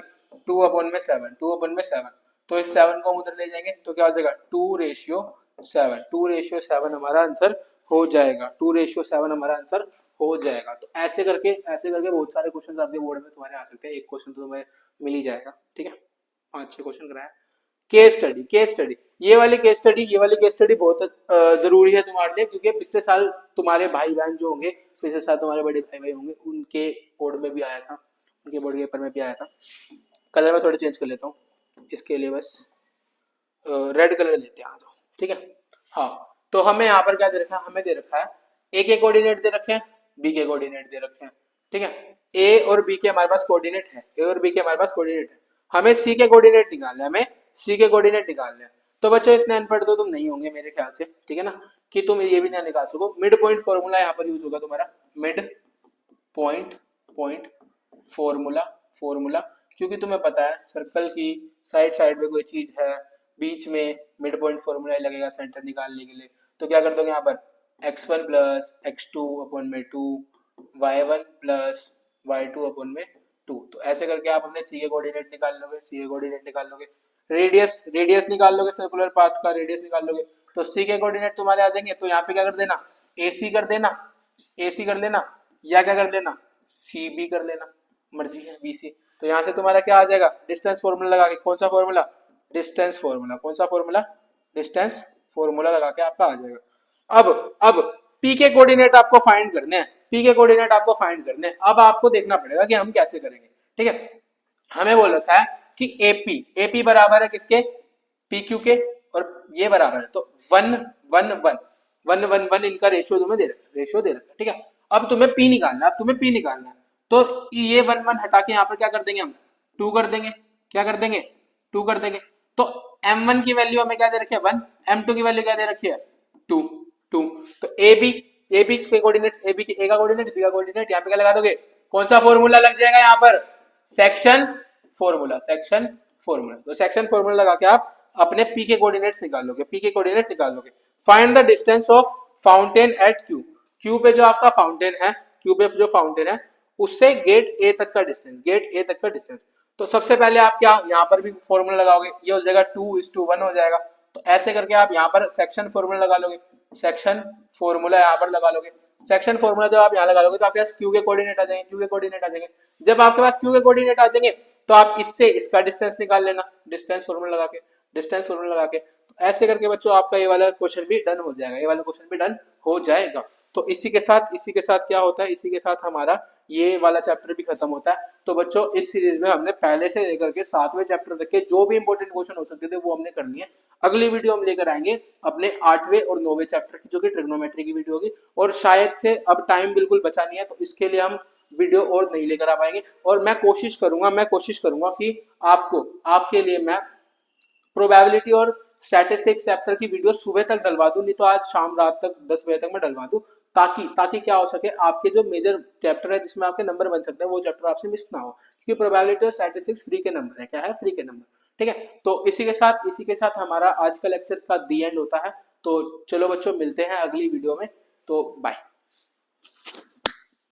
2 अपॉन में 7, 2 अपॉन में 7, तो इस 7 को हम उधर ले जाएंगे तो क्या हो जाएगा 2:7, 2:7 हमारा आंसर हो जाएगा, 2:7 हमारा आंसर हो जाएगा। तो ऐसे करके बहुत सारे क्वेश्चन आपके बोर्ड में तुम्हारे आ सकते हैं, एक क्वेश्चन तो तुम्हें मिल ही जाएगा, ठीक है। 5-6 क्वेश्चन कराया। केस स्टडी, ये वाली केस स्टडी बहुत जरूरी है तुम्हारे लिए, क्योंकि पिछले साल तुम्हारे भाई बहन जो होंगे, पिछले साल तुम्हारे बड़े भाई होंगे, उनके बोर्ड में भी आया था, उनके बोर्ड पेपर में भी आया था। कलर में थोड़ा चेंज कर लेता हूँ इसके लिए, बस रेड कलर देते हैं, तो ठीक है। हाँ, तो हमें यहाँ पर क्या दे रखा है, हमें दे रखा है ए के कोऑर्डिनेट दे रखे हैं, बी के कोऑर्डिनेट दे रखे हैं, ठीक है। ए और बी के हमारे पास कोऑर्डिनेट है, हमें सी के कोऑर्डिनेट निकालने हैं, तो बच्चों इतने अनपढ़ तो तुम नहीं होंगे मेरे ख्याल से, ठीक है ना, कि तुम ये भी ना निकाल सको। मिड पॉइंट फॉर्मूला यहाँ पर यूज होगा तुम्हारा, मिड पॉइंट फॉर्मूला, क्योंकि तुम्हें पता है सर्कल की साइड में कोई चीज है, बीच में मिड पॉइंट फॉर्मूला लगेगा सेंटर निकालने के लिए। तो क्या कर दोगे यहाँ पर x1 प्लस x2 अपॉन में 2, y1 प्लस y2 अपॉन में 2, तो ऐसे करके आप अपने सी के कोऑर्डिनेट निकाल लोगे, रेडियस निकाल लोगे, सर्कुलर पाथ का रेडियस निकाल लोगे, तो सी के कोऑर्डिनेट तुम्हारे आ जाएंगे। तो यहाँ पे क्या कर देना AC कर देना, या क्या कर देना CB कर लेना, मर्जी है BC। तो यहाँ से तुम्हारा क्या आ जाएगा डिस्टेंस फॉर्मूला लगा के, कौन सा फॉर्मूला डिस्टेंस फॉर्मूला लगा के आपका आ जाएगा। अब P के कोऑर्डिनेट आपको फाइंड करने हैं, अब आपको देखना पड़ेगा कि हम कैसे करेंगे, ठीक है। हमें बोल रखा है कि AP बराबर है किसके PQ के, और ये बराबर है तो 1 इनका रेशियो तुम्हें दे रखा, ठीक है। अब तुम्हें P निकालना है, तो ये 1 हटा के यहाँ पर क्या कर देंगे हम 2 कर देंगे, तो m1 की वैल्यू हमें क्या दे रखी है 1, m2 की वैल्यू क्या दे रखी है 2, तो AB के कोऑर्डिनेट्स, AB की A का कोऑर्डिनेट, B का कोऑर्डिनेट, यहाँ पे क्या लगा दोगे, कौन सा फॉर्मूला लग जाएगा यहाँ पर सेक्शन फॉर्मूला, तो सेक्शन फॉर्मूला लगा के आप अपने P के कोऑर्डिनेट्स निकाल लोगे, find the distance of fountain at Q पे जो आपका फाउंटेन है उससे गेट A तक का डिस्टेंस, तो सबसे पहले आप क्या यहाँ पर भी फॉर्मूला लगाओगे, ये हो जाएगा 2:1 हो जाएगा। तो ऐसे करके आप यहाँ पर सेक्शन फॉर्मूला लगा लोगे, सेक्शन फॉर्मूला जब आप यहाँ लगा लोगे तो आपके पास Q के कोऑर्डिनेट आ जाएंगे, जब आपके पास Q के कोऑर्डिनेट आ जाएंगे तो आप इससे इसका डिस्टेंस निकाल लेना, डिस्टेंस फॉर्मूला लगा के, तो ऐसे करके बच्चों आपका ये वाला क्वेश्चन भी डन हो जाएगा। तो इसी के साथ क्या होता है, इसी के साथ हमारा ये वाला चैप्टर भी खत्म होता है। तो बच्चों इस सीरीज में हमने पहले से लेकर के 7वें चैप्टर तक के जो भी इंपॉर्टेंट क्वेश्चन हो सकते थे वो हमने कर लिए। अगली वीडियो हम लेकर आएंगे अपने 8वें और 9वें चैप्टर की, जो कि ट्रिग्नोमेट्री की वीडियो होगी, और शायद से अब टाइम बिल्कुल बचा नहीं है, तो इसके लिए हम वीडियो और नहीं लेकर आ पाएंगे। और मैं कोशिश करूंगा कि आपके लिए मैं प्रोबेबिलिटी और स्टैटिस्टिक्स चैप्टर की वीडियो सुबह तक डलवा दूं, नहीं तो आज शाम रात तक 10 बजे तक मैं डलवा दूं, ताकि क्या हो सके, आपके जो मेजर चैप्टर है जिसमें आपके नंबर बन सकते हैं वो चैप्टर आपसे मिस ना हो, क्योंकि प्रोबेबिलिटी और स्टैटिस्टिक्स फ्री के नंबर है, क्या है फ्री के नंबर, ठीक है। तो इसी के साथ हमारा आज का लेक्चर का दी एंड होता है। तो चलो बच्चों मिलते हैं अगली वीडियो में, तो बाय।